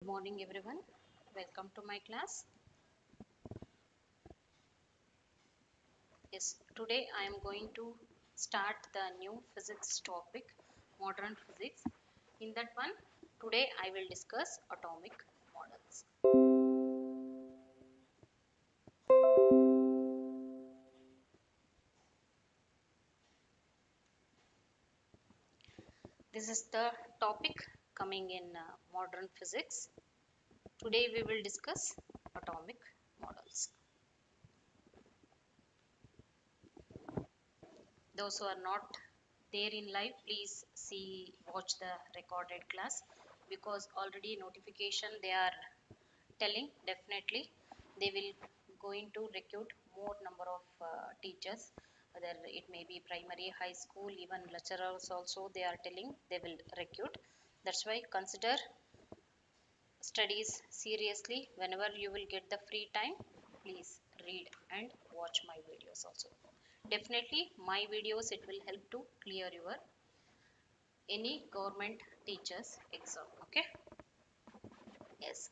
Good morning everyone, welcome to my class. Yes, today I am going to start the new physics topic, modern physics. In that one, today I will discuss atomic models. This is the topic coming in modern physics. Today we will discuss atomic models. Those who are not there in live, please watch the recorded class, because already notification they are telling definitely they will going to recruit more number of teachers, whether it may be primary, high school, even lecturers also they are telling they will recruit. That's why consider studies seriously. Whenever you will get the free time, please read and watch my videos also. Definitely my videos, it will help to clear your any government teachers exam. Okay. Yes,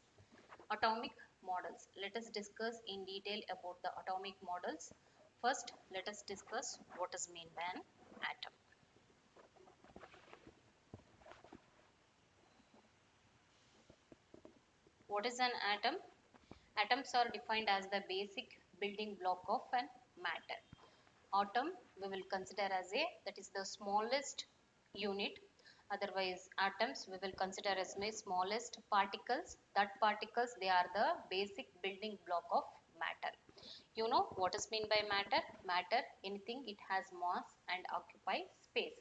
atomic models. Let us discuss in detail about the atomic models. First, let us discuss what is meant by an atom. What is an atom? Atoms are defined as the basic building block of an matter. Atom we will consider as a, that is the smallest unit. Otherwise atoms we will consider as the smallest particles. That particles, they are the basic building block of matter. You know what is meant by matter? Matter, anything it has mass and occupy space.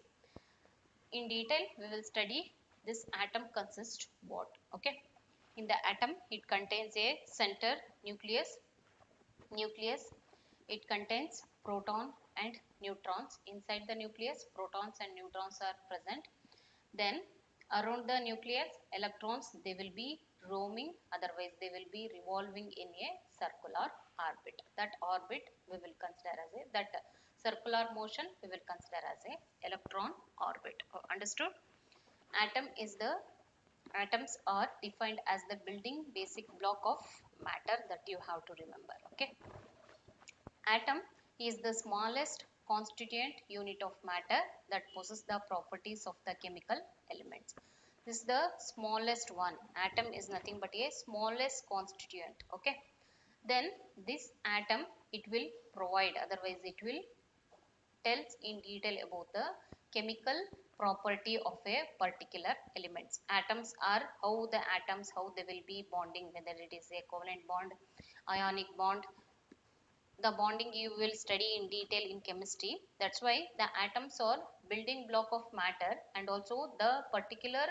In detail we will study this atom consists what. Okay, in the atom it contains a center nucleus. It contains proton and neutrons. Inside the nucleus, protons and neutrons are present. Then around the nucleus, electrons they will be roaming, otherwise they will be revolving in a circular orbit. That orbit we will consider as a, that circular motion we will consider as a electron orbit. Understood? Atoms are defined as the building basic block of matter, that you have to remember. Okay. Atom is the smallest constituent unit of matter that possesses the properties of the chemical elements. This is the smallest one. Atom is nothing but a smallest constituent. Okay. Then this atom it will provide, otherwise it will tells in detail about the chemical property of a particular elements. Atoms are how the atoms, how they will be bonding, whether it is a covalent bond, ionic bond. The bonding you will study in detail in chemistry. That's why the atoms are building block of matter, and also the particular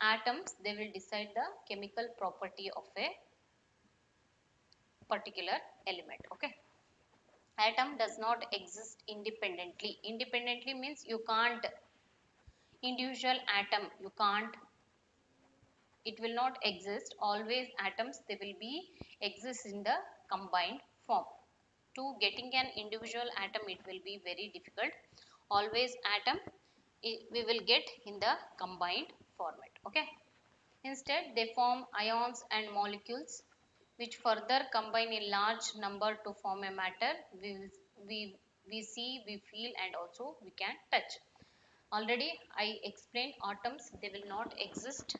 atoms they will decide the chemical property of a particular element. Okay. Atom does not exist independently. Independently means you can't, individual atom you can't, it will not exist. Always atoms they will be exist in the combined form. To getting an individual atom it will be very difficult. Always atom we will get in the combined format. Okay. Instead they form ions and molecules which further combine in large number to form a matter we see, we feel, and also we can touch. Already I explained atoms they will not exist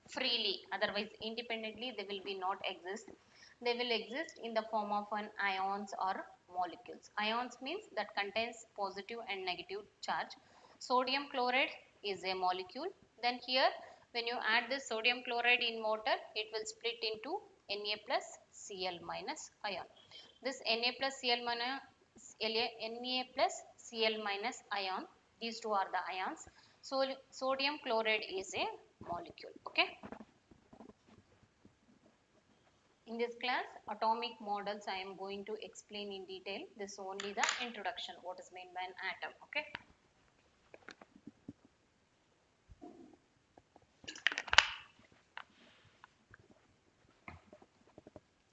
freely, otherwise independently they will be not exist. They will exist in the form of an ions or molecules. Ions means that contains positive and negative charge. Sodium chloride is a molecule. Then here when you add this sodium chloride in water, it will split into Na plus Cl minus ion. This Na plus Cl minus Na plus Cl minus ion, these two are the ions. So sodium chloride is a molecule. Okay. In this class, atomic models I am going to explain in detail. This is only the introduction, what is meant by an atom. Okay.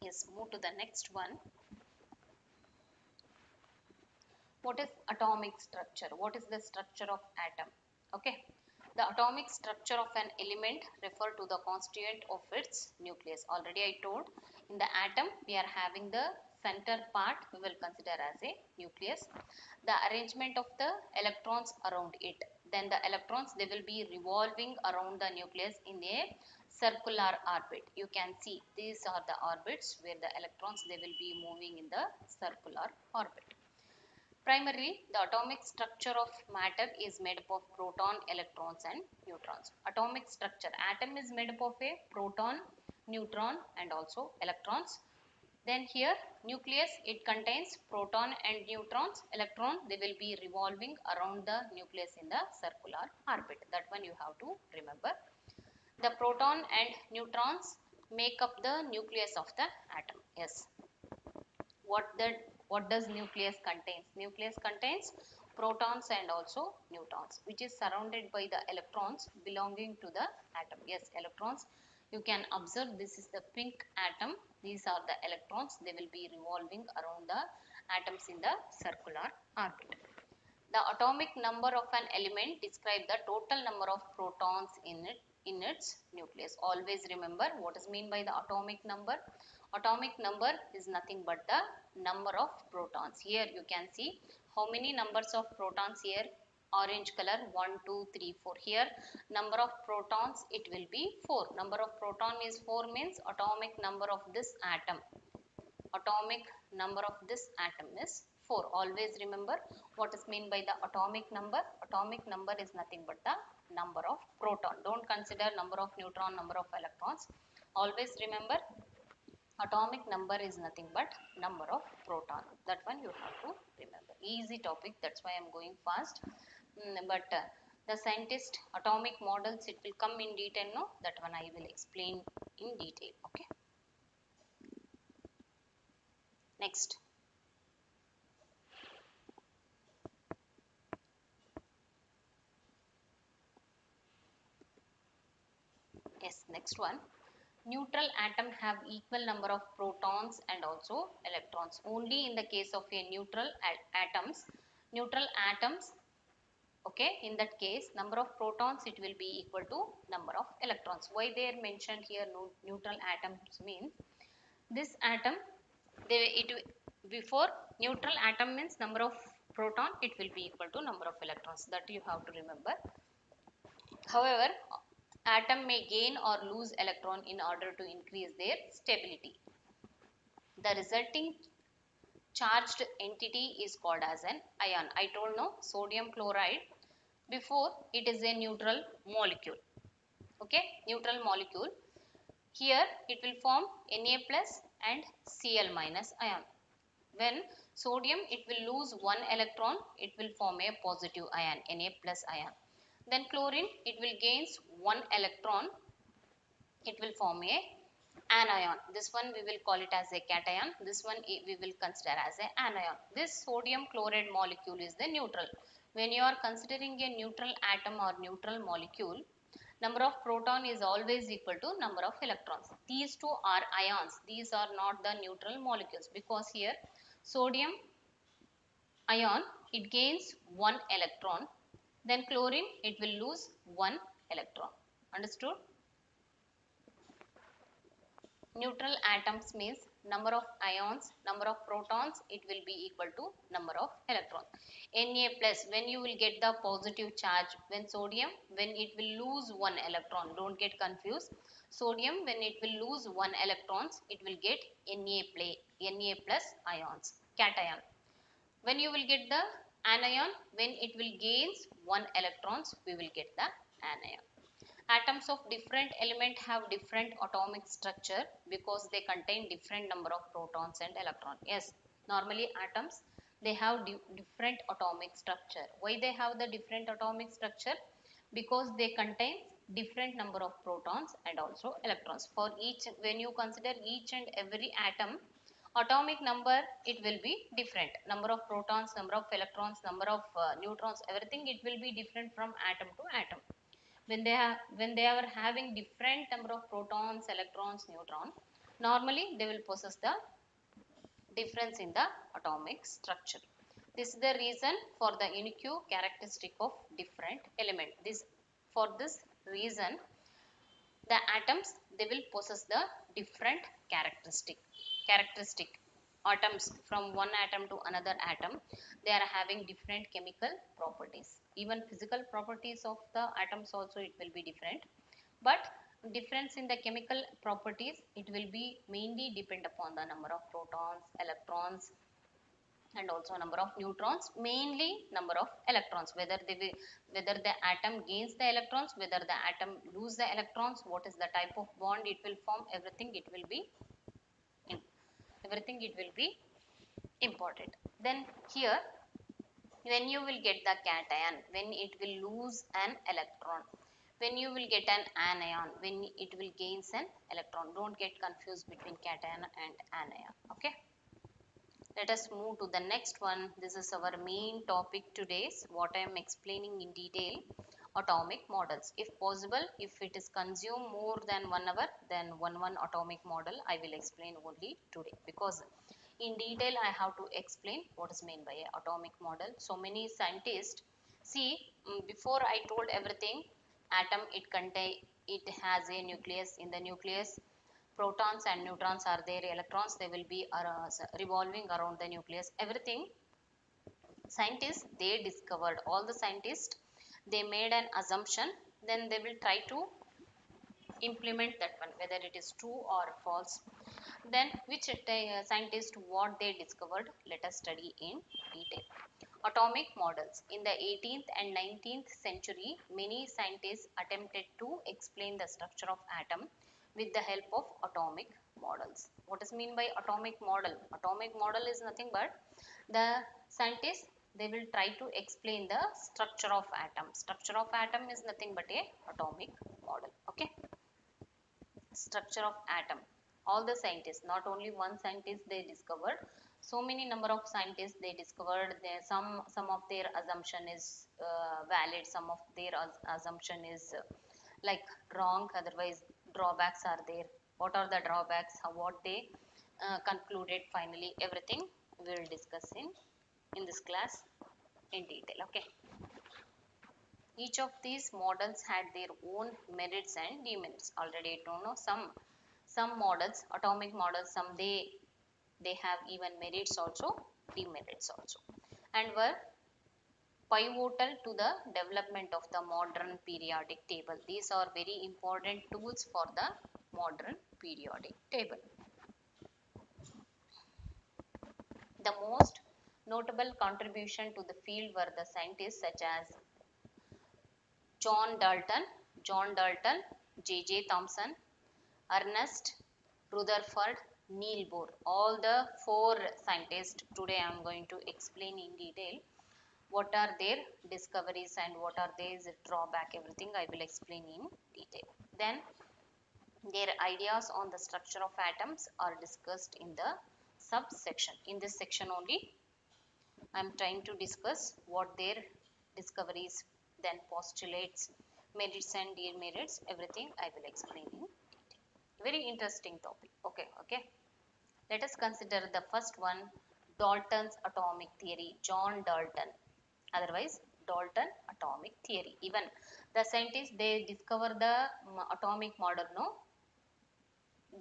Yes, move to the next one. What is atomic structure? What is the structure of atom? Okay. The atomic structure of an element refer to the constituent of its nucleus. Already I told, in the atom we are having the center part we will consider as a nucleus. The arrangement of the electrons around it. Then the electrons, they will be revolving around the nucleus in a circular orbit. You can see these are the orbits where the electrons, they will be moving in the circular orbit. Primarily, the atomic structure of matter is made up of proton, electrons and neutrons. Atomic structure, atom is made up of a proton, neutron and also electrons. Then here nucleus, it contains proton and neutrons. Electron, they will be revolving around the nucleus in the circular orbit. That one you have to remember. The proton and neutrons make up the nucleus of the atom. Yes. What does nucleus contains? Nucleus contains protons and also neutrons, which is surrounded by the electrons belonging to the atom. Yes, electrons, you can observe this is the pink atom. These are the electrons. They will be revolving around the atoms in the circular orbit. The atomic number of an element describe the total number of protons in its nucleus. Always remember what is mean by the atomic number. Atomic number is nothing but the number of protons. Here you can see how many numbers of protons here. Orange color 1, 2, 3, 4. Here number of protons, it will be 4. Number of proton is 4 means atomic number of this atom. Atomic number of this atom is 4. Always remember what is meant by the atomic number. Atomic number is nothing but the number of proton. Don't consider number of neutron, number of electrons. Always remember atomic number is nothing but number of proton. That one you have to remember. Easy topic, that's why I am going fast. But the scientist atomic models, it will come in detail. No, that one I will explain in detail. Okay. Next. Yes, next one. Neutral atom have equal number of protons and also electrons. Only in the case of a neutral atoms, okay, in that case number of protons, it will be equal to number of electrons. Why they are mentioned here neutral atoms means this atom, before neutral atom means number of proton, it will be equal to number of electrons. That you have to remember. However, atom may gain or lose electron in order to increase their stability. The resulting charged entity is called as an ion. I told no, sodium chloride, before it is a neutral molecule. Okay, neutral molecule. Here it will form Na plus and Cl minus ion. When sodium, it will lose one electron, it will form a positive ion, Na plus ion. Then chlorine, it will gains one electron, it will form a anion. This one we will call it as a cation. This one we will consider as a anion. This sodium chloride molecule is the neutral. When you are considering a neutral atom or neutral molecule, number of proton is always equal to number of electrons. These two are ions. These are not the neutral molecules, because here sodium ion, it gains one electron. Then chlorine, it will lose one electron. Understood? Neutral atoms means number of ions, number of protons, it will be equal to number of electrons. Na plus, when you will get the positive charge, when sodium, when it will lose one electron, don't get confused. Sodium, when it will lose one electrons, it will get Na plus ions, cation. When you will get the anion, when it will gains one electrons, we will get the anion. Atoms of different element have different atomic structure because they contain different number of protons and electrons. Yes, normally atoms, they have different atomic structure. Why they have the different atomic structure? Because they contain different number of protons and also electrons. For each, when you consider each and every atom, atomic number, it will be different. Number of protons, number of electrons, number of neutrons, everything, it will be different from atom to atom. When they are having different number of protons, electrons, neutron, normally they will possess the difference in the atomic structure. This is the reason for the unique characteristic of different element. This For this reason, the atoms, they will possess the different characteristic atoms. From one atom to another atom, they are having different chemical properties. Even physical properties of the atoms also, it will be different, but difference in the chemical properties, it will be mainly depend upon the number of protons, electrons, and also number of neutrons, mainly number of electrons, whether they will, whether the atom gains the electrons, whether the atom lose the electrons, what is the type of bond it will form, everything it will be everything it will be important. Then here, when you will get the cation, when it will lose an electron, when you will get an anion, when it will gains an electron. Don't get confused between cation and anion. Okay, let us move to the next one. This is our main topic today, what I am explaining in detail. Atomic models. If possible, if it is consume more than 1 hour, then one atomic model I will explain only today, because in detail I have to explain what is meant by a atomic model. So many scientists see, before I told everything, atom, it has a nucleus. In the nucleus, protons and neutrons are there, electrons, they will be revolving around the nucleus, everything. Scientists, they discovered, all the scientists, they made an assumption, then they will try to implement that one, whether it is true or false. Then which scientist, what they discovered, let us study in detail. Atomic models. In the 18th and 19th century, many scientists attempted to explain the structure of atom with the help of atomic models. What is mean by atomic model? Atomic model is nothing but the scientists, they will try to explain the structure of atom. Structure of atom is nothing but a atomic model. Okay, structure of atom. All the scientists, not only one scientist, they discovered, so many number of scientists, they discovered there, some of their assumption is valid, some of their assumption is like wrong, otherwise drawbacks are there. What are the drawbacks, what they concluded finally, everything we will discuss in this class in detail. Okay, each of these models had their own merits and demerits. Already I don't know, some models, atomic models, some they have even merits also, demerits also, and were pivotal to the development of the modern periodic table. These are very important tools for the modern periodic table. The most notable contribution to the field were the scientists such as John Dalton, J.J. Thomson, Ernest Rutherford, Neil Bohr. All the four scientists, today I am going to explain in detail what are their discoveries and what are their drawback, everything I will explain in detail. Then their ideas on the structure of atoms are discussed in the subsection. In this section only, I am trying to discuss what their discoveries, then postulates, merits and demerits, everything I will explain in detail. Very interesting topic. Okay. Let us consider the first one, Dalton's atomic theory. John Dalton, otherwise Dalton atomic theory. Even the scientists, they discover the atomic model, no?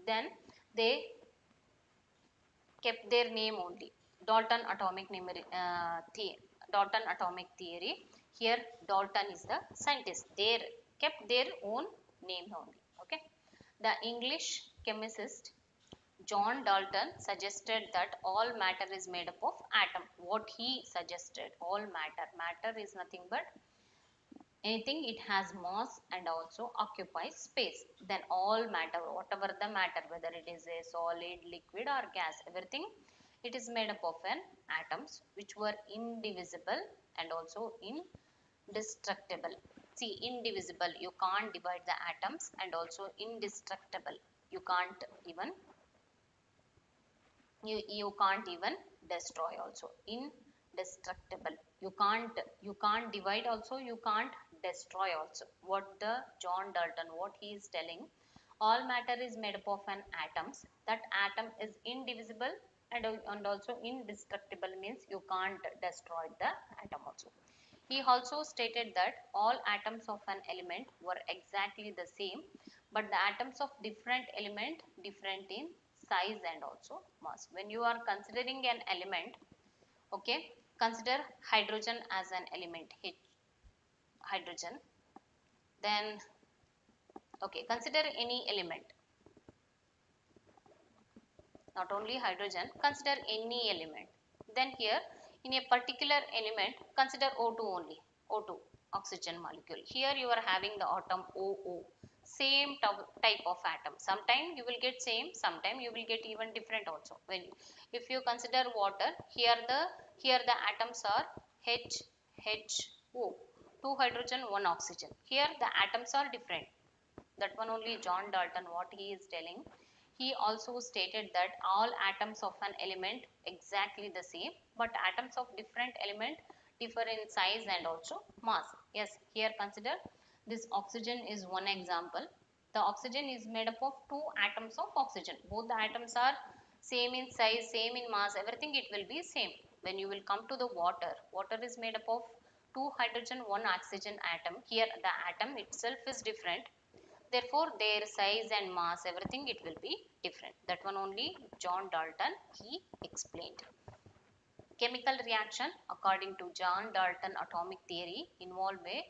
Then they kept their name only, Dalton Dalton atomic theory. Here Dalton is the scientist. They kept their own name only. Okay. The English chemist John Dalton suggested that all matter is made up of atom. What he suggested, all matter is nothing but anything, it has mass and also occupies space. Then all matter, whatever the matter, whether it is a solid, liquid or gas, everything, it is made up of an atoms which were indivisible and also indestructible. See, indivisible, you can't divide the atoms, and also indestructible, you can't even you can't even destroy also. Indestructible, you can't divide also, you can't destroy also. What the John Dalton, what he is telling, all matter is made up of an atoms. That atom is indivisible and also indestructible, means you can't destroy the atom also. He also stated that all atoms of an element were exactly the same, but the atoms of different element different in size and also mass. When you are considering an element, okay, consider hydrogen as an element, hydrogen. Then, okay, consider any element, not only hydrogen, consider any element. Then here, in a particular element, consider O2 only, O2, oxygen molecule. Here you are having the atom OO, same type of atom. Sometime you will get same, sometime you will get even different also. When if you consider water, here the atoms are HO, 2 hydrogen, 1 oxygen. Here the atoms are different. That one only John Dalton, what he is telling. He also stated that all atoms of an element exactly the same, but atoms of different element differ in size and also mass. Yes, here consider this oxygen is one example. The oxygen is made up of 2 atoms of oxygen. Both the atoms are same in size, same in mass, everything it will be same. When you will come to the water, water is made up of 2 hydrogen, 1 oxygen atom. Here the atom itself is different. Therefore, their size and mass, everything it will be different. That one only John Dalton he explained. Chemical reaction according to John Dalton atomic theory involve a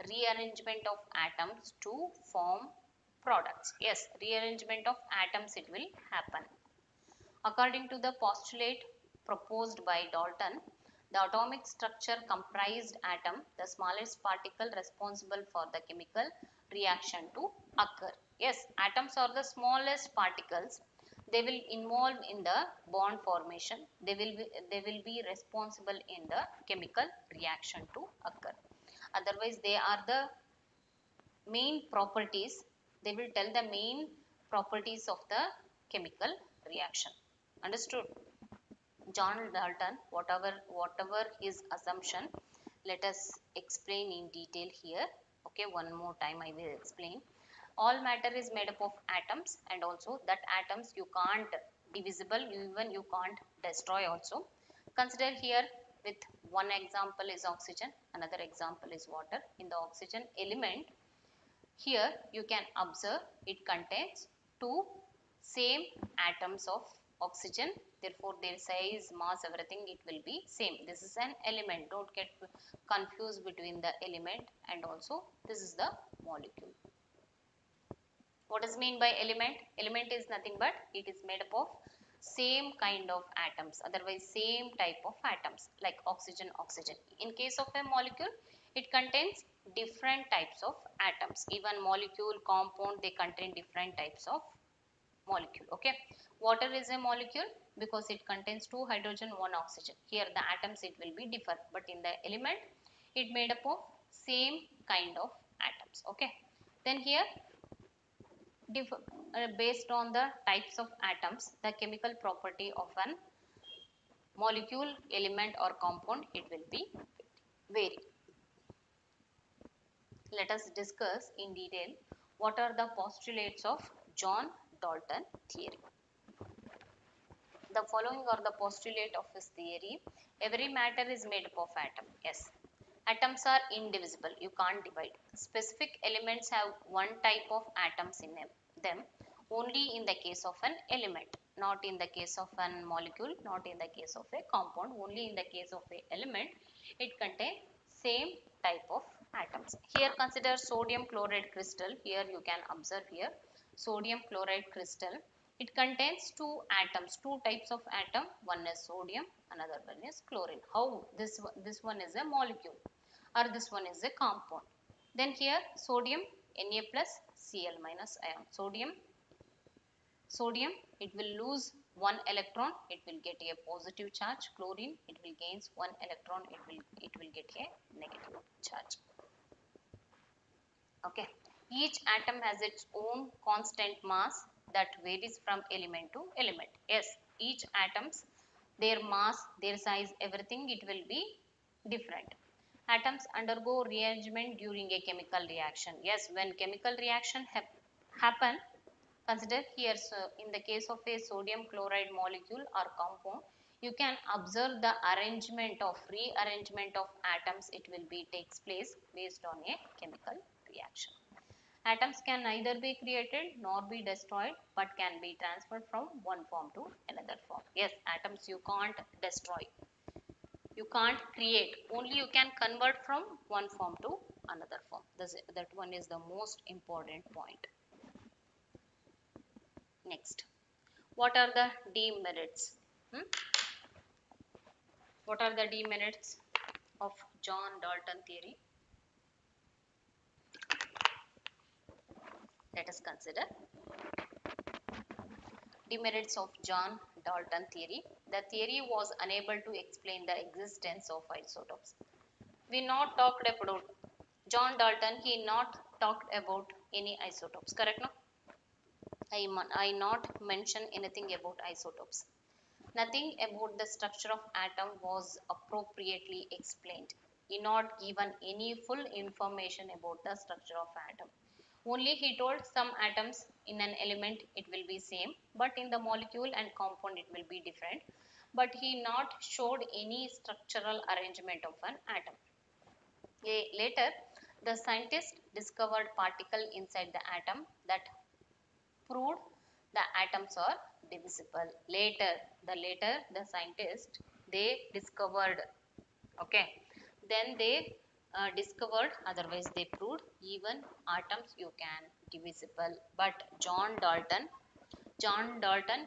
rearrangement of atoms to form products. Yes, rearrangement of atoms it will happen. According to the postulate proposed by Dalton, the atomic structure comprised atom, the smallest particle responsible for the chemical reaction to occur. Yes, atoms are the smallest particles. They will involve in the bond formation. They will be responsible in the chemical reaction to occur. Otherwise, they are the main properties. They will tell the main properties of the chemical reaction. Understood? John Dalton, whatever his assumption, let us explain in detail here. Okay, one more time I will explain. All matter is made up of atoms, and also that atoms you can't divisible, even you can't destroy also. Consider here with one example is oxygen, another example is water. In the oxygen element, here you can observe it contains 2 same atoms of oxygen. Therefore, their size, mass, everything it will be same. This is an element. Don't get confused between the element and also this is the molecule. What is mean by element? Element is nothing but it is made up of same kind of atoms, otherwise same type of atoms like oxygen, oxygen. In case of a molecule, it contains different types of atoms. Even molecule, compound, they contain different types of molecule. Okay, water is a molecule because it contains 2 hydrogen, 1 oxygen. Here the atoms it will be different, but in the element it made up of same kind of atoms. Okay, then here based on the types of atoms, the chemical property of an molecule, element or compound, it will be vary. Let us discuss in detail what are the postulates of John Dalton theory. The following are the postulate of his theory. Every matter is made up of atom. Yes. Atoms are indivisible. You can't divide. Specific elements have one type of atoms in them only in the case of an element, not in the case of an molecule, not in the case of a compound. Only in the case of a element, it contains same type of atoms. Here consider sodium chloride crystal. Here you can observe here sodium chloride crystal. It contains 2 atoms, 2 types of atom. One is sodium, another one is chlorine. How this one is a molecule or this one is a compound. Then here sodium Na plus Cl minus ion. Sodium it will lose 1 electron, it will get a positive charge. Chlorine it will gains 1 electron, it will get a negative charge. Okay, each atom has its own constant mass that varies from element to element. Yes, each atoms, their mass, their size, everything it will be different. Atoms undergo rearrangement during a chemical reaction. Yes, when chemical reaction happen, consider here, so in the case of a sodium chloride molecule or compound, You can observe the rearrangement of atoms. It will be takes place based on a chemical reaction. Atoms can neither be created nor be destroyed, but can be transferred from one form to another form. Yes, atoms you can't destroy, you can't create, only you can convert from one form to another form. That one is the most important point. Next, what are the demerits? What are the demerits of John Dalton theory? Let us consider demerits of John Dalton theory. The theory was unable to explain the existence of isotopes. We not talked about John Dalton. He not talked about any isotopes. Correct? No. I not mention anything about isotopes. Nothing about the structure of atom was appropriately explained. He not given any full information about the structure of atom. Only he told some atoms in an element it will be same, but in the molecule and compound it will be different. But he not showed any structural arrangement of an atom. Later, the scientist discovered particle inside the atom that proved the atoms are divisible. Later the scientists they discovered, okay, then they discovered, otherwise they proved even atoms you can divisible. But John Dalton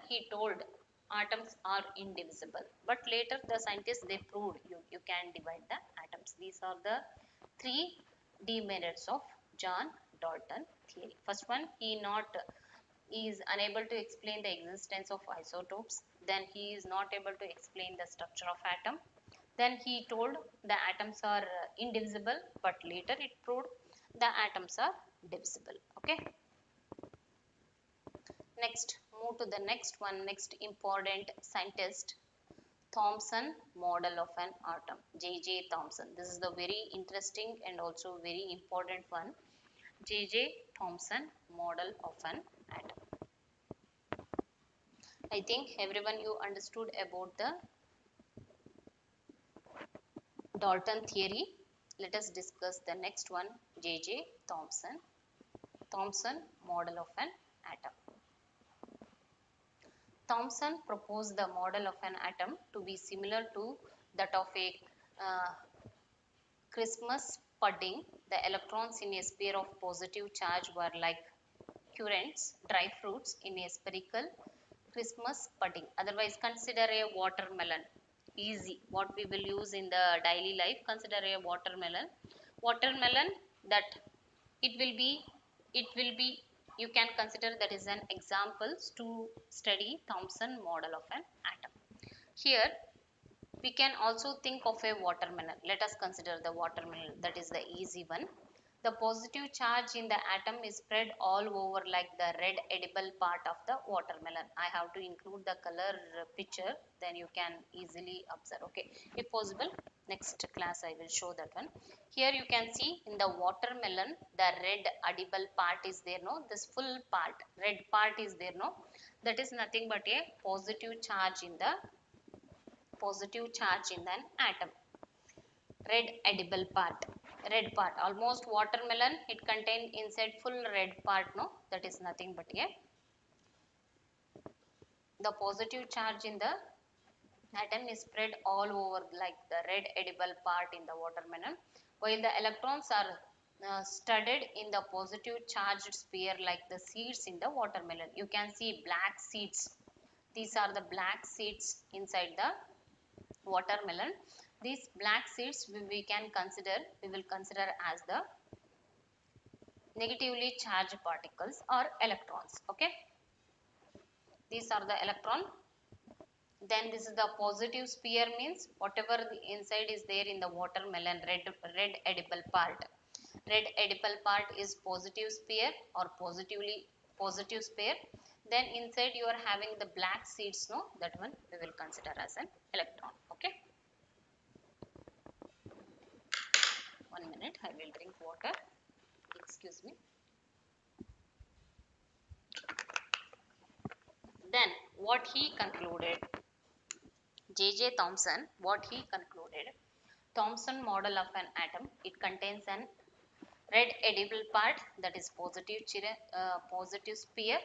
he told atoms are indivisible, but later the scientists they proved you can divide the atoms. These are the three demerits of John Dalton theory. First one, he is unable to explain the existence of isotopes. Then he is not able to explain the structure of atom. Then he told the atoms are indivisible, but later it proved the atoms are divisible. Okay. Next, move to the next one. Next important scientist, Thomson model of an atom. J. Thomson. This is the very interesting and also very important one. J. Thomson model of an atom. I think everyone you understood about the Dalton theory. Let us discuss the next one, J. Thomson model of an atom. Thomson proposed the model of an atom to be similar to that of a Christmas pudding. The electrons in a sphere of positive charge were like currants, dry fruits in a spherical Christmas pudding. Otherwise, consider a watermelon. Easy. What we will use in the daily life. Consider a watermelon. Watermelon that it will be. You can consider that is an example to study Thomson model of an atom. Here we can also think of a watermelon. Let us consider the watermelon. That is the easy one. The positive charge in the atom is spread all over like the red edible part of the watermelon. I have to include the color picture, then you can easily observe. Okay, if possible, next class I will show that one. Here you can see in the watermelon, the red edible part is there, no? This full part, red part is there, no? That is nothing but a positive charge in the an atom. Red edible part, almost watermelon it contain inside full red part, no? That is nothing but a the positive charge in the atom is spread all over like the red edible part in the watermelon, while the electrons are studded in the positive charged sphere like the seeds in the watermelon. You can see black seeds. These are the black seeds inside the watermelon. These black seeds we will consider as the negatively charged particles or electrons. Okay, these are the electron. Then this is the positive sphere, means whatever the inside is there in the watermelon, red edible part. Red edible part is positive sphere or positive sphere. Then inside you are having the black seeds, no? That one we will consider as an electron. Okay. 1 minute, I will drink water. Excuse me. Then what he concluded, J.J. Thomson, what he concluded, Thomson model of an atom, it contains an red edible part, that is positive sphere,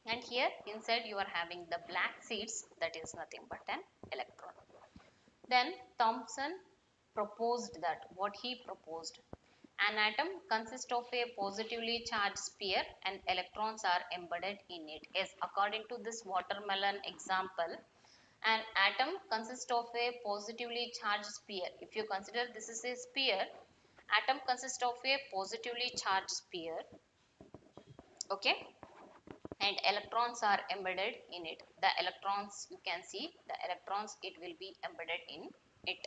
and here inside you are having the black seeds, that is nothing but an electron. Then Thomson proposed that, what he proposed, an atom consists of a positively charged sphere and electrons are embedded in it. Yes, according to this watermelon example, an atom consists of a positively charged sphere. If you consider this is a sphere, atom consists of a positively charged sphere, okay, and electrons are embedded in it. The electrons, you can see the electrons, it will be embedded in it.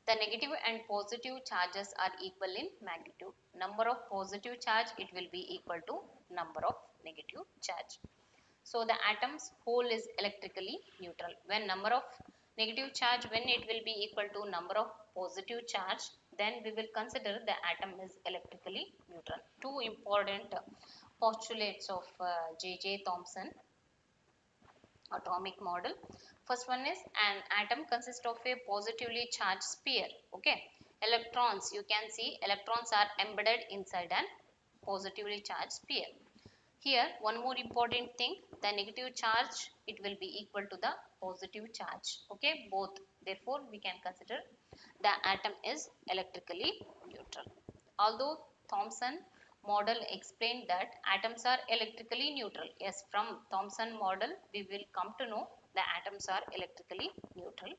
The negative and positive charges are equal in magnitude. Number of positive charge, it will be equal to number of negative charge. So the atom's whole is electrically neutral. When number of negative charge, when it will be equal to number of positive charge, then we will consider the atom is electrically neutral. Two important postulates of J.J. Thomson atomic model. First one is, an atom consists of a positively charged sphere. Okay, electrons, you can see electrons are embedded inside an positively charged sphere. Here one more important thing, the negative charge, it will be equal to the positive charge. Okay, both, therefore we can consider the atom is electrically neutral. Although Thomson model explained that atoms are electrically neutral, yes, from Thomson model we will come to know the atoms are electrically neutral.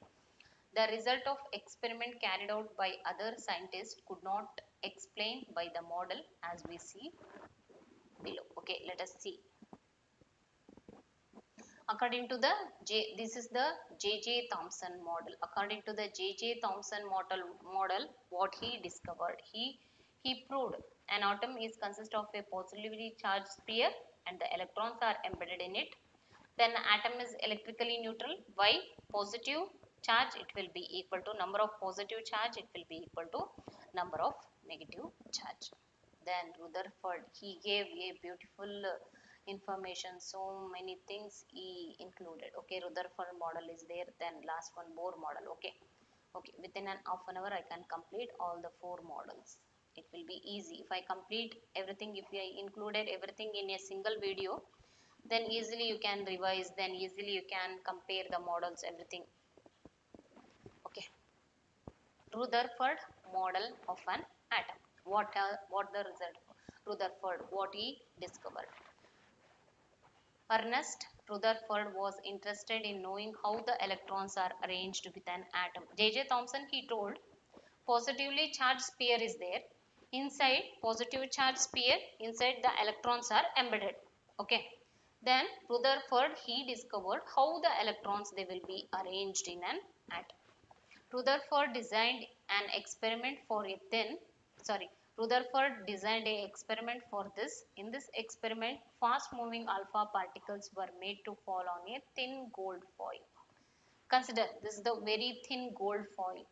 The result of experiment carried out by other scientists could not explain by the model as we see below. Okay, let us see. According to the this is the J.J. Thomson model. According to the J.J. Thomson model, what he discovered, he proved an atom is consist of a positively charged sphere and the electrons are embedded in it. Then atom is electrically neutral. Why? Positive charge, it will be equal to number of positive charge, it will be equal to number of negative charge. Then Rutherford, he gave a beautiful information, so many things he included. Okay, Rutherford model is there, then last one Bohr model. Okay, within an half an hour I can complete all the 4 models. It will be easy if I complete everything. If I included everything in a single video, then easily you can revise, then easily you can compare the models, everything. Okay, Rutherford model of an atom. What the result? Rutherford, what he discovered. Ernest Rutherford was interested in knowing how the electrons are arranged with an atom. J.J. Thomson, he told, positively charged sphere is there. Inside positive charged sphere, inside the electrons are embedded. Okay. Then Rutherford, he discovered how the electrons, they will be arranged in an atom. Rutherford designed an experiment for a Rutherford designed an experiment for this. In this experiment, fast moving alpha particles were made to fall on a thin gold foil. Consider this is the very thin gold foil,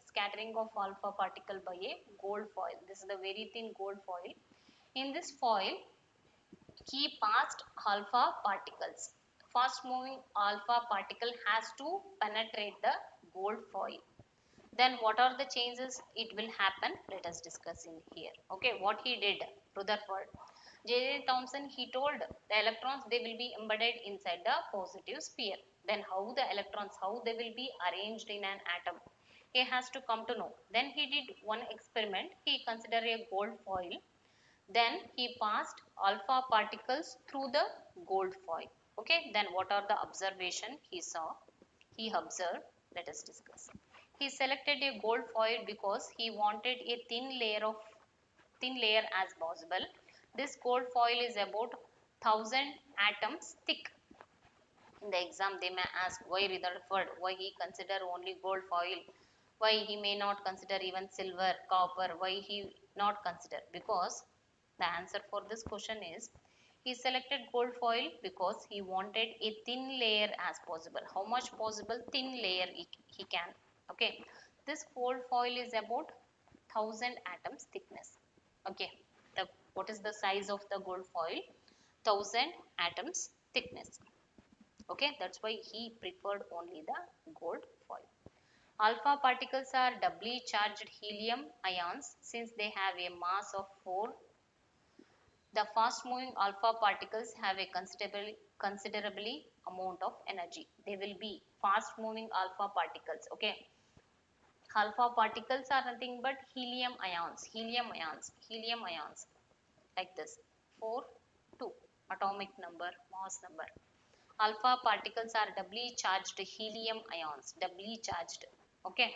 scattering of alpha particle by a gold foil. This is the very thin gold foil. In this foil, he passed alpha particles. Fast moving alpha particle has to penetrate the gold foil. Then what are the changes it will happen? Let us discuss in here. Okay, what he did, Rutherford. J.J. Thomson, he told the electrons, they will be embedded inside the positive sphere. Then how the electrons, how they will be arranged in an atom, he has to come to know. Then he did one experiment. He considered a gold foil. Then he passed alpha particles through the gold foil. Okay, then what are the observation he saw? He observed, let us discuss. He selected a gold foil because he wanted a thin layer as possible. This gold foil is about 1000 atoms thick. In the exam they may ask, why Rutherford, why he consider only gold foil, why he may not consider even silver, copper, why he not consider? Because the answer for this question is, he selected gold foil because he wanted a thin layer as possible. How much possible? Thin layer he can. Okay, this gold foil is about 1000 atoms thickness. Okay, what is the size of the gold foil? 1000 atoms thickness. Okay, that's why he preferred only the gold foil. Alpha particles are doubly charged helium ions since they have a mass of 4. The fast moving alpha particles have a considerably amount of energy. They will be fast moving alpha particles. Okay, alpha particles are nothing but helium ions like this 4 2 atomic number, mass number. Alpha particles are doubly charged helium ions, doubly charged. Okay,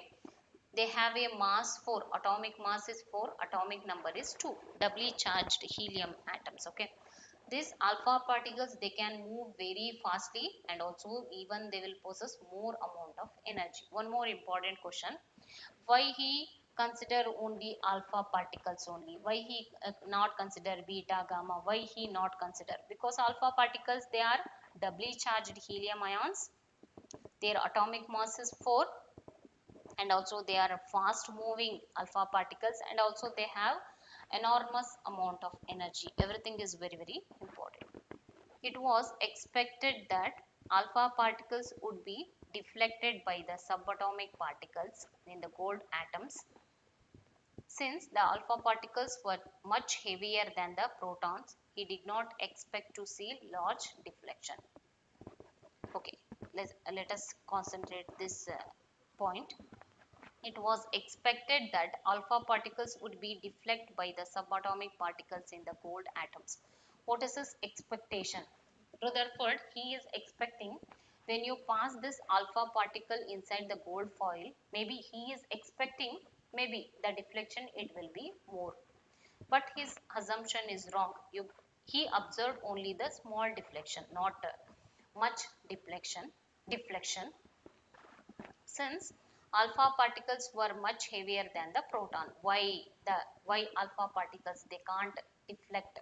they have a mass 4, atomic mass is 4, atomic number is 2, doubly charged helium atoms. Okay, these alpha particles, they can move very fastly and also even they will possess more amount of energy. One more important question: why he consider only alpha particles only? Why he not consider beta, gamma? Why he not consider? Because alpha particles, they are doubly charged helium ions, their atomic mass is 4, and also they are fast moving alpha particles, and also they have enormous amount of energy. Everything is very very important. It was expected that alpha particles would be deflected by the subatomic particles in the gold atoms. Since the alpha particles were much heavier than the protons, he did not expect to see large deflection. Okay, let us concentrate this point. It was expected that alpha particles would be deflected by the subatomic particles in the gold atoms. What is his expectation? Rutherford, he is expecting when you pass this alpha particle inside the gold foil, maybe he is expecting maybe the deflection it will be more. But his assumption is wrong. He observed only the small deflection, not much deflection. Since alpha particles were much heavier than the proton, why alpha particles they can't deflect?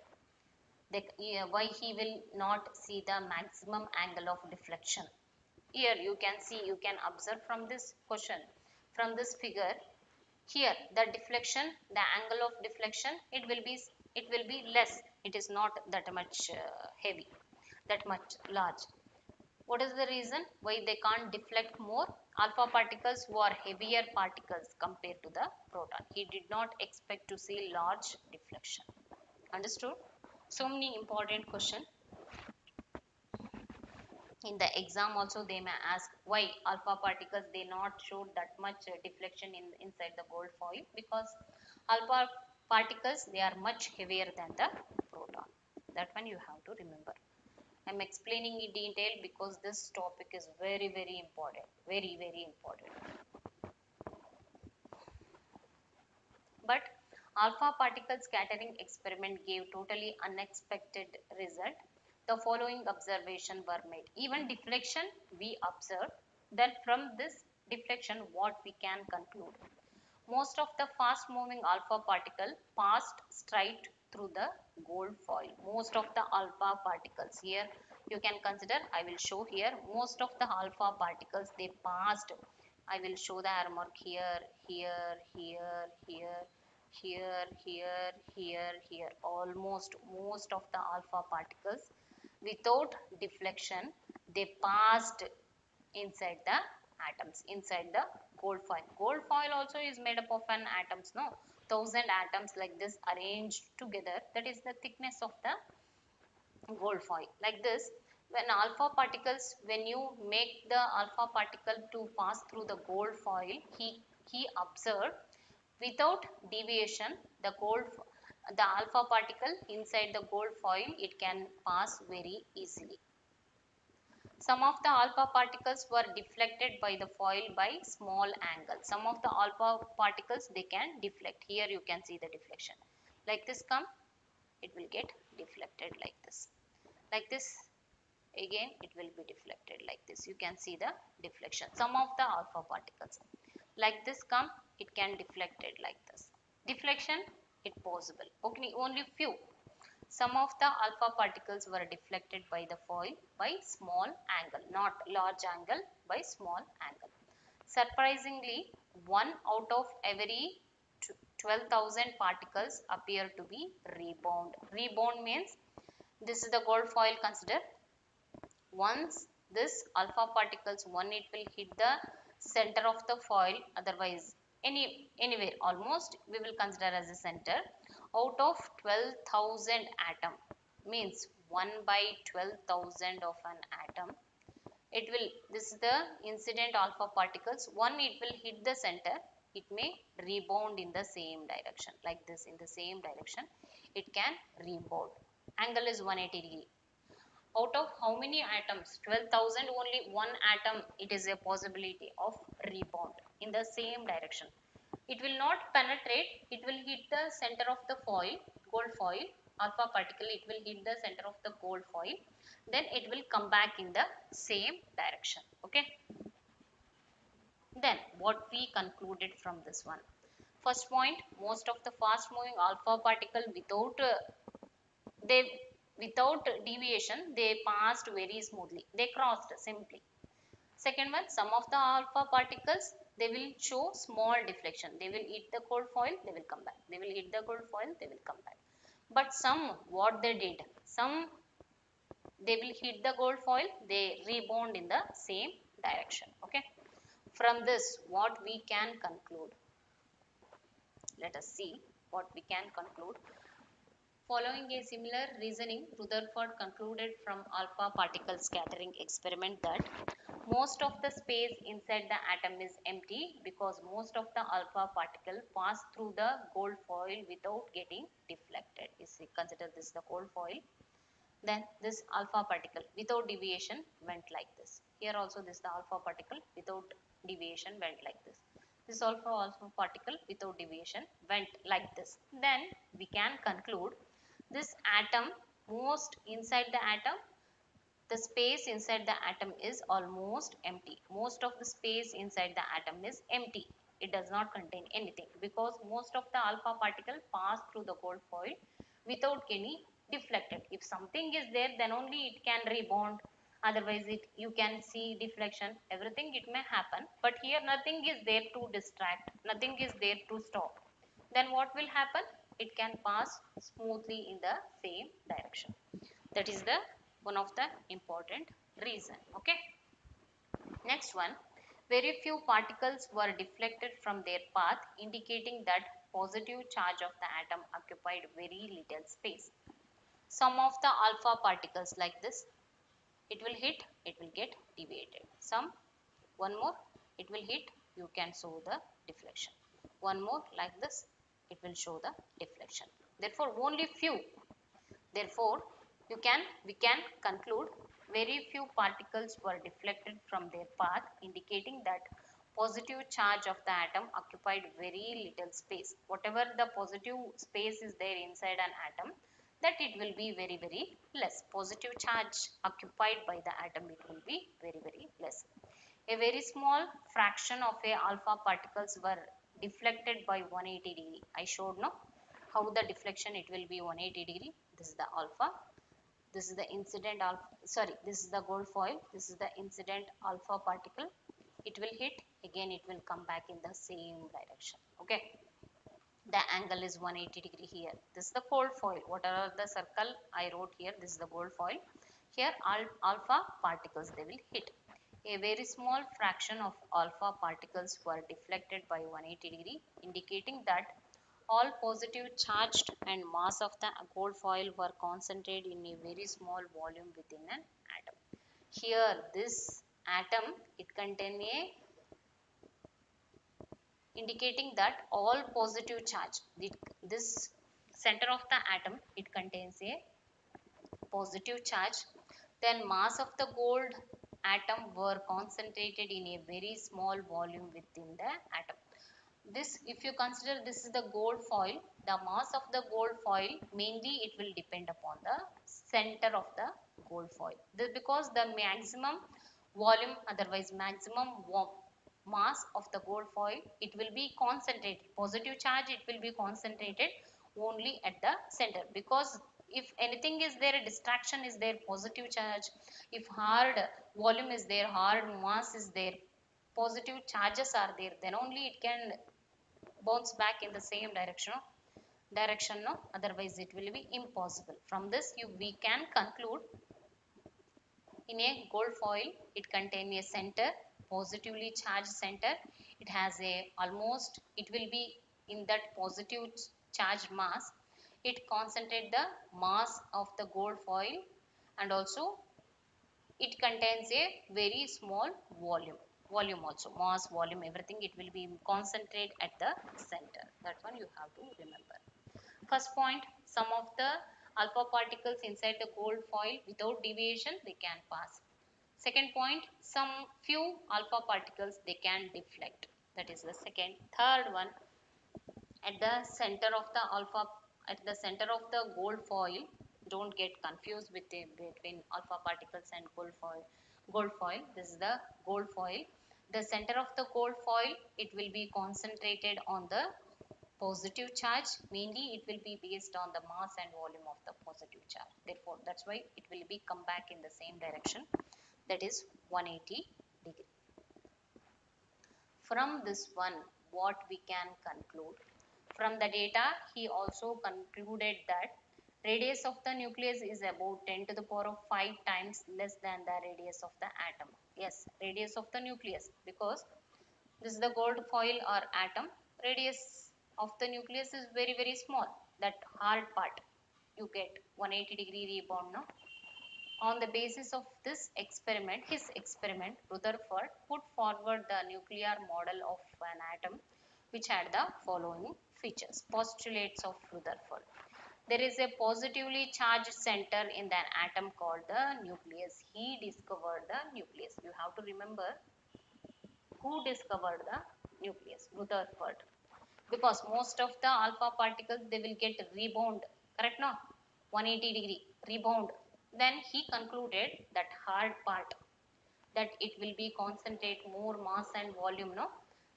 Why he will not see the maximum angle of deflection? Here you can see, you can observe from this question, from this figure. Here the deflection, the angle of deflection, it will be less. It is not that much heavy, that much large. What is the reason why they can't deflect more? Alpha particles were heavier particles compared to the proton. He did not expect to see large deflection. Understood? So many important questions. In the exam also they may ask why alpha particles they not show that much deflection inside the gold foil, because alpha particles they are much heavier than the proton. That one you have to remember. I am explaining in detail because this topic is very very important, very very important. But alpha particle scattering experiment gave totally unexpected result. The following observation were made. Even deflection we observed. Then from this deflection what we can conclude? Most of the fast moving alpha particle passed straight through the gold foil. Most of the alpha particles, here you can consider, I will show here, most of the alpha particles they passed. I will show the arrow mark here, here, here, here, here, here, here, here. Almost most of the alpha particles without deflection they passed inside the atoms, inside the gold foil. Gold foil also is made up of an atoms, no, 1,000 atoms like this arranged together. That is the thickness of the gold foil. Like this, when alpha particles, when you make the alpha particle to pass through the gold foil, he observed without deviation the alpha particle inside the gold foil, it can pass very easily. Some of the alpha particles were deflected by the foil by small angle. Some of the alpha particles they can deflect. Here you can see the deflection. Like this come, it will get deflected like this. Like this, again it will be deflected like this. You can see the deflection. Some of the alpha particles. Like this come, it can deflected like this. Deflection, it possible. Okay, only few. Some of the alpha particles were deflected by the foil by small angle, not large angle, by small angle. Surprisingly, 1 out of every 12,000 particles appear to be rebound. Rebound means, this is the gold foil consider. Once this alpha particles, one it will hit the center of the foil, otherwise anywhere almost we will consider as a center. Out of 12,000 atom, means 1 by 12,000 of an atom, it will, this is the incident alpha particles, one it will hit the center, it may rebound in the same direction, like this, in the same direction it can rebound. Angle is 180 degree. Out of how many atoms? 12,000, only one atom it is a possibility of rebound in the same direction. It will not penetrate, it will hit the center of the foil, gold foil, alpha particle, it will hit the center of the gold foil, then it will come back in the same direction. Okay. Then what we concluded from this one? First point, most of the fast moving alpha particle they without deviation they passed very smoothly, they crossed simply. Second one, some of the alpha particles they will show small deflection, they will hit the gold foil, they will come back, they will hit the gold foil, they will come back. But some, what they did, some they will hit the gold foil, they rebound in the same direction. Okay. From this what we can conclude? Let us see what we can conclude. Following a similar reasoning, Rutherford concluded from alpha particle scattering experiment that most of the space inside the atom is empty because most of the alpha particle pass through the gold foil without getting deflected. If we consider this the gold foil, then this alpha particle without deviation went like this. Here also this the alpha particle without deviation went like this. This alpha particle without deviation went like this. Then we can conclude this atom, most inside the atom, the space inside the atom is almost empty. Most of the space inside the atom is empty. It does not contain anything because most of the alpha particle pass through the gold foil without any deflected. If something is there, then only it can rebound. Otherwise, you can see deflection. Everything it may happen, but here nothing is there to distract. Nothing is there to stop. Then what will happen? It can pass smoothly in the same direction. That is the one of the important reason. Okay. Next one, very few particles were deflected from their path, indicating that positive charge of the atom occupied very little space. Some of the alpha particles like this, it will hit, it will get deviated. Some, one more, it will hit, you can show the deflection. One more like this, it will show the deflection. Therefore, only few. Therefore, we can conclude very few particles were deflected from their path, indicating that positive charge of the atom occupied very little space. Whatever the positive space is there inside an atom, that it will be very, very less. Positive charge occupied by the atom, it will be very, very less. A very small fraction of a alpha particles were deflected by 180 degree. I showed no how the deflection it will be 180 degree. This is the alpha, this is the incident alpha, sorry, this is the gold foil, this is the incident alpha particle. It will hit, again it will come back in the same direction. Okay. The angle is 180 degree here. This is the gold foil, whatever the circle I wrote here, this is the gold foil. Here alpha particles they will hit. A very small fraction of alpha particles were deflected by 180 degree, indicating that all positive charged and mass of the gold foil were concentrated in a very small volume within an atom. Here this atom, it contains a, indicating that all positive charge, this center of the atom, it contains a positive charge, then mass of the gold atom were concentrated in a very small volume within the atom. This, if you consider this is the gold foil, the mass of the gold foil mainly it will depend upon the center of the gold foil. This because the maximum volume, otherwise maximum mass of the gold foil, it will be concentrated. Positive charge it will be concentrated only at the center, because if anything is there, a distraction is there, positive charge, if hard volume is there, hard mass is there, positive charges are there, then only it can bounce back in the same direction, no, otherwise it will be impossible. From this we can conclude In a gold foil, it contains a center, positively charged center. It has a almost, it will be in that positive charged mass. It concentrates the mass of the gold foil, and also it contains a very small volume also, mass, volume, everything, it will be concentrate at the center. That one you have to remember. First point, some of the alpha particles inside the gold foil without deviation they can pass. Second point, some few alpha particles they can deflect. That is the second. Third one, at the center of the alpha, at the center of the gold foil, don't get confused with between alpha particles and gold foil. This is the gold foil. The center of the gold foil, it will be concentrated on the positive charge. Mainly it will be based on the mass and volume of the positive charge. Therefore that's why it will be come back in the same direction, that is 180 degree. From this one, what we can conclude? From the data, he also concluded that radius of the nucleus is about 10 to the power of 5 times less than the radius of the atom. Yes, radius of the nucleus, because this is the gold foil or atom. Radius of the nucleus is very very small. That hard part, you get 180 degree rebound. No? On the basis of this experiment, his experiment, Rutherford put forward the nuclear model of an atom which had the following features. Postulates of Rutherford. There is a positively charged center in the atom called the nucleus. He discovered the nucleus. You have to remember who discovered the nucleus. Rutherford. Because most of the alpha particles they will get rebound, correct? No, 180 degree rebound. Then he concluded that hard part, that it will be concentrate more mass and volume. No,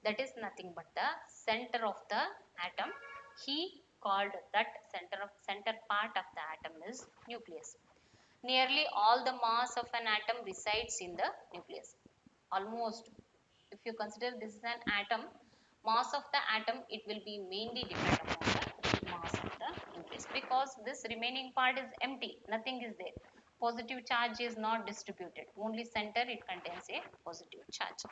that is nothing but the center of the atom. He called that center part of the atom is nucleus. Nearly all the mass of an atom resides in the nucleus. Almost, if you consider this is an atom, mass of the atom, it will be mainly depend upon the mass of the nucleus, because this remaining part is empty, nothing is there. Positive charge is not distributed, only center it contains a positive charge.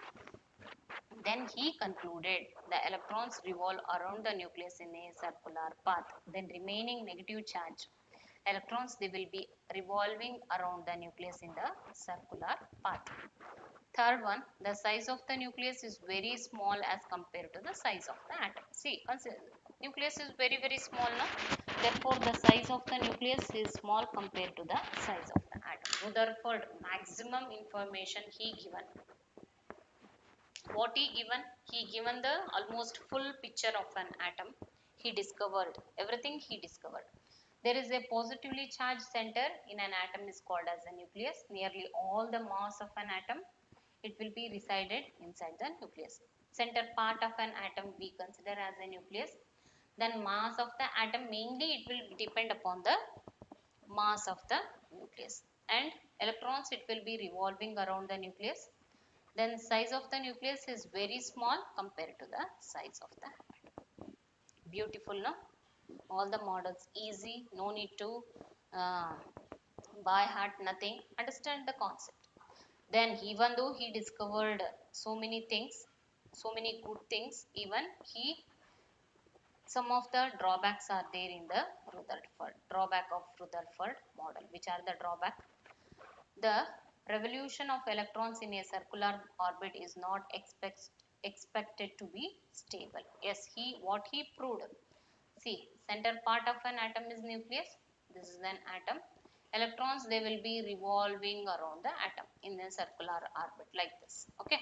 Then he concluded the electrons revolve around the nucleus in a circular path. Then remaining negative charge electrons, they will be revolving around the nucleus in the circular path. Third one, the size of the nucleus is very small as compared to the size of the atom. See, consider, nucleus is very very small, no? Therefore, the size of the nucleus is small compared to the size of the atom. Rutherford, maximum information he given. What he given? He given the almost full picture of an atom. He discovered everything. He discovered there is a positively charged center in an atom is called as a nucleus. Nearly all the mass of an atom, it will be resided inside the nucleus. Center part of an atom we consider as a nucleus. Then mass of the atom, mainly it will depend upon the mass of the nucleus, and electrons it will be revolving around the nucleus. Then size of the nucleus is very small compared to the size of the atom. Beautiful, no? All the models easy, no need to uh, by heart, nothing, understand the concept. Then even though he discovered so many things, so many good things, even he, some of the drawbacks are there in the Rutherford, drawback of Rutherford model. Which are the drawback? The revolution of electrons in a circular orbit is not expected to be stable. Yes, what he proved. See, center part of an atom is nucleus. This is an atom. Electrons, they will be revolving around the atom in a circular orbit like this. Okay.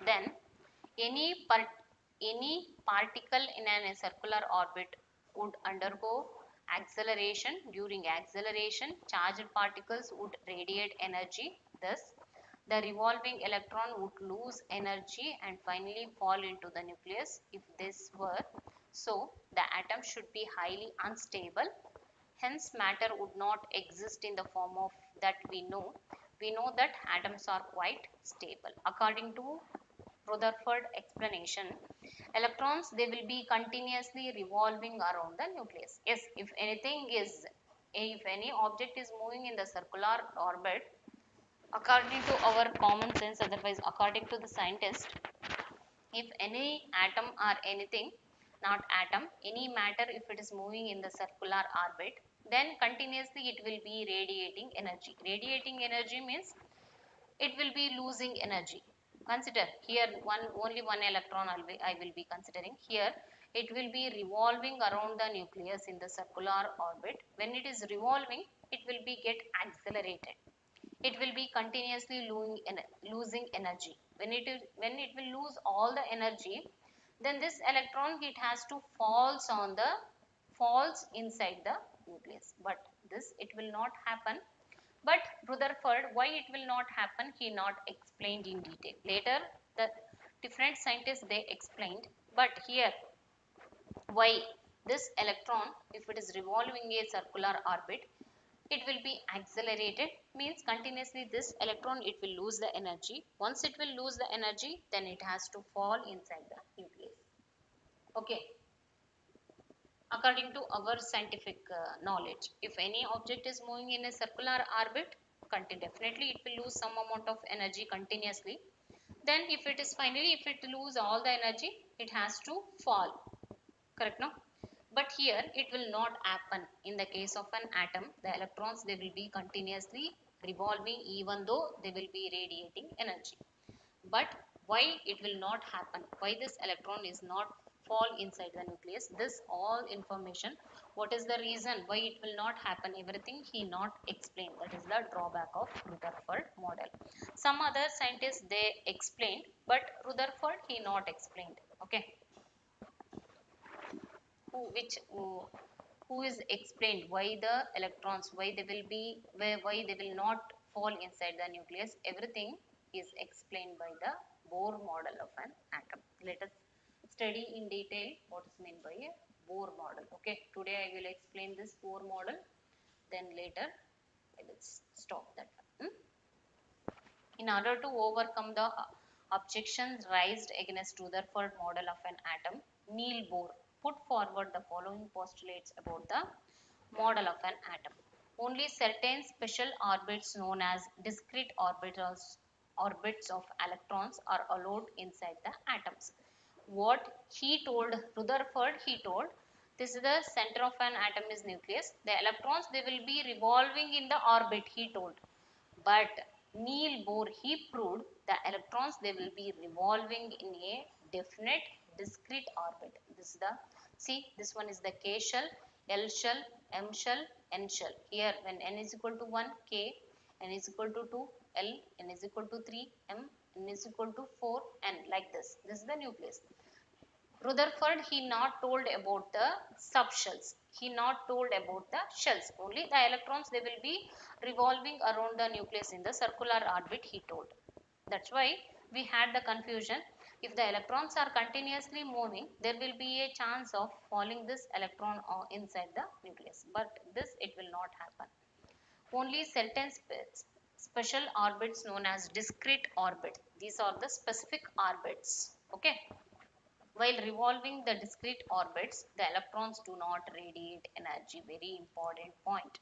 Then any particle in a circular orbit would undergo acceleration. During acceleration, charged particles would radiate energy. Thus, the revolving electron would lose energy and finally fall into the nucleus. If this were so, the atom should be highly unstable. Hence, matter would not exist in the form of that we know. We know that atoms are quite stable. According to Rutherford explanation, electrons they will be continuously revolving around the nucleus. Yes, if anything is if any object is moving in the circular orbit, according to our common sense, otherwise according to the scientist, if any atom or anything, not atom, any matter, if it is moving in the circular orbit, then continuously it will be radiating energy. Radiating energy means it will be losing energy. Consider here only one electron I will be considering here. It will be revolving around the nucleus in the circular orbit. When it is revolving, it will be get accelerated. It will be continuously losing energy. When it will lose all the energy, then this electron, it has to falls inside the nucleus. But this it will not happen. But Rutherford, why it will not happen, he not explained in detail. Later, the different scientists they explained, but here why this electron, if it is revolving a circular orbit, it will be accelerated, means continuously this electron it will lose the energy. Once it will lose the energy, then it has to fall inside the nucleus. Okay. According to our scientific knowledge, if any object is moving in a circular orbit, definitely it will lose some amount of energy continuously. Then if it is finally, if it lose all the energy, it has to fall. Correct, no? But here it will not happen. In the case of an atom, the electrons, they will be continuously revolving even though they will be radiating energy. But why it will not happen, why this electron is not fall inside the nucleus, this all information, what is the reason why it will not happen, everything he not explained. That is the drawback of Rutherford model. Some other scientists they explained, but Rutherford he not explained. Okay. Who is explained why the electrons, why they will be, why they will not fall inside the nucleus, everything is explained by the Bohr model of an atom. Let us study in detail what is meant by a Bohr model. Okay, today I will explain this Bohr model, then later I will stop that one. In order to overcome the objections raised against Rutherford model of an atom, Niels Bohr put forward the following postulates about the model of an atom. Only certain special orbits known as discrete orbits of electrons are allowed inside the atoms. What he told, Rutherford, he told, this is the center of an atom is nucleus. The electrons, they will be revolving in the orbit, he told. But Niels Bohr, he proved the electrons, they will be revolving in a definite discrete orbit. This is the, see, this one is the K shell, L shell, M shell, N shell. Here when N is equal to 1, K, N is equal to 2, L, N is equal to 3, M, N is equal to 4, N, like this. This is the nucleus. Rutherford, he not told about the subshells. He not told about the shells. Only the electrons, they will be revolving around the nucleus in the circular orbit, he told. That's why we had the confusion. If the electrons are continuously moving, there will be a chance of falling this electron inside the nucleus. But this, it will not happen. Only certain special orbits known as discrete orbits. These are the specific orbits. Okay. While revolving the discrete orbits, the electrons do not radiate energy. Very important point.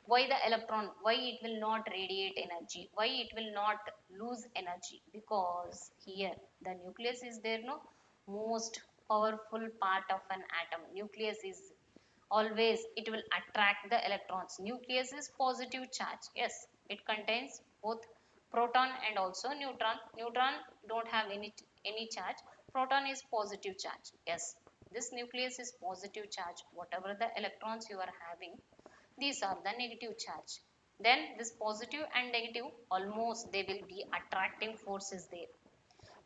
Why the electron? Why it will not radiate energy? Why it will not lose energy? Because here the nucleus is there, no? Most powerful part of an atom. Nucleus is always, it will attract the electrons. Nucleus is positive charge. Yes, it contains both proton and also neutron. Neutron don't have any charge. Proton is positive charge. Yes, this nucleus is positive charge. Whatever the electrons you are having, these are the negative charge. Then this positive and negative, almost they will be attracting forces there.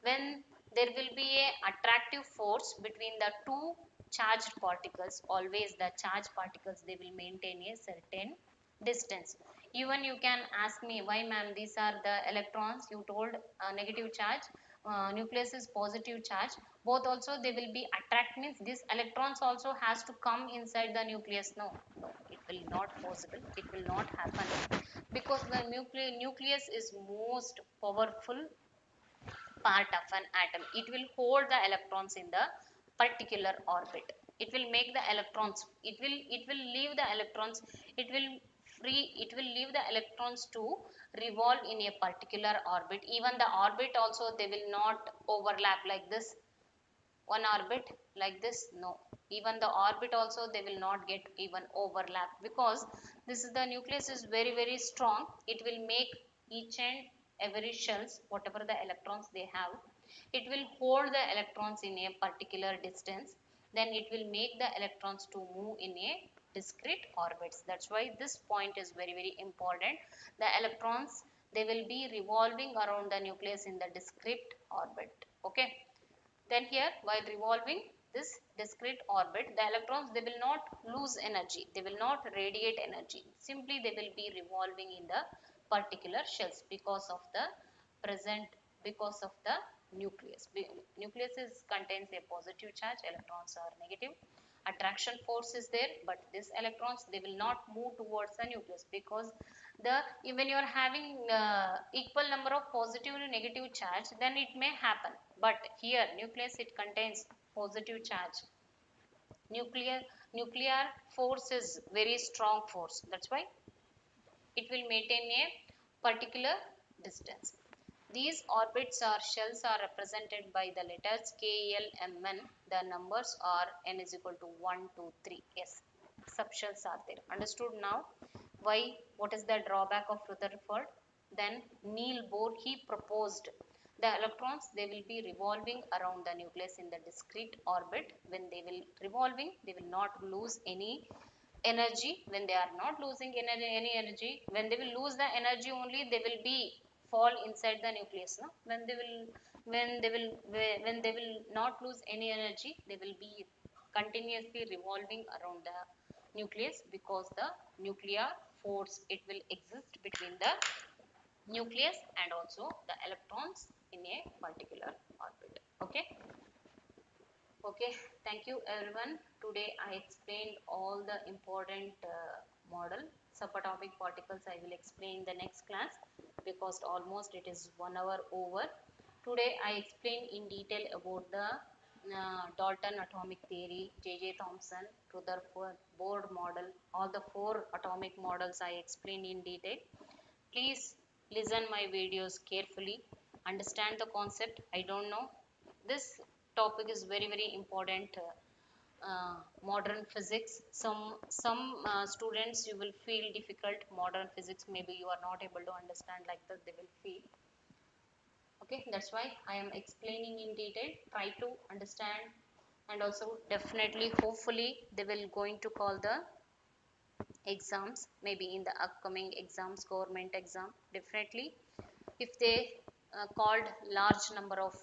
When there will be a attractive force between the two charged particles, always the charged particles, they will maintain a certain distance. Even you can ask me, why ma'am, these are the electrons, you told negative charge, nucleus is positive charge, both also they will be attract, means these electrons also has to come inside the nucleus. No, no, it will not possible, it will not happen, because the nucleus is most powerful part of an atom. It will hold the electrons in the particular orbit. It will make the electrons, it will leave the electrons, it will leave the electrons to revolve in a particular orbit. Even the orbit also, they will not overlap like this, one orbit like this, no, even the orbit also they will not get even overlap, because this is the nucleus is very very strong. It will make each and every shells, whatever the electrons they have, it will hold the electrons in a particular distance, then it will make the electrons to move in a discrete orbits. That's why this point is very very important. The electrons, they will be revolving around the nucleus in the discrete orbit. Okay, then here, while revolving this discrete orbit, the electrons, they will not lose energy, they will not radiate energy, simply they will be revolving in the particular shells because of the present, because of the nucleus. Nucleus contains a positive charge, electrons are negative. Attraction force is there, but these electrons, they will not move towards the nucleus, because the when you are having equal number of positive and negative charge, then it may happen. But here nucleus, it contains positive charge. Nuclear force is very strong force. That's why it will maintain a particular distance. These orbits or shells are represented by the letters K, L, M, N. The numbers are N is equal to 1, 2, 3. Yes, subshells are there. Understood now? Why? What is the drawback of Rutherford? Then Niels Bohr, he proposed the electrons, they will be revolving around the nucleus in the discrete orbit. When they will revolving, they will not lose any energy. When they are not losing any energy, when they will lose the energy only, they will be fall inside the nucleus, no? When they will not lose any energy, they will be continuously revolving around the nucleus, because the nuclear force, it will exist between the nucleus and also the electrons in a particular orbit. Okay. Okay, thank you everyone. Today I explained all the important model. Subatomic particles I will explain in the next class, because almost it is 1 hour over. Today I explained in detail about the Dalton atomic theory, J.J. Thomson, Rutherford, Bohr model, all the 4 atomic models I explained in detail. Please listen my videos carefully, understand the concept. I don't know, this topic is very very important. Modern physics, some students, you will feel difficult. Modern physics, maybe you are not able to understand like that, they will feel. Okay, that's why I am explaining in detail. Try to understand, and also definitely, hopefully they will going to call the exams, maybe in the upcoming exams, government exam. Definitely, if they called large number of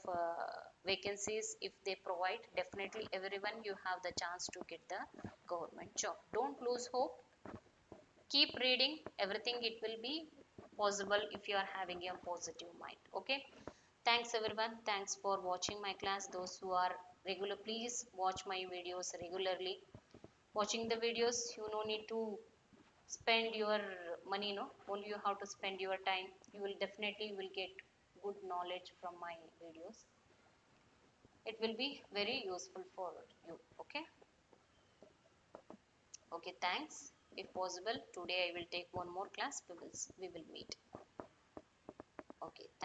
vacancies, if they provide, definitely everyone, you have the chance to get the government job. Don't lose hope, keep reading, everything it will be possible if you are having a positive mind. Okay, thanks everyone, thanks for watching my class. Those who are regular, please watch my videos regularly. Watching the videos, you no need to spend your money, no, only you have to spend your time. You will definitely will get good knowledge from my videos. It will be very useful for you. Okay, okay, thanks. If possible, today I will take one more class, we will meet. Okay, thanks.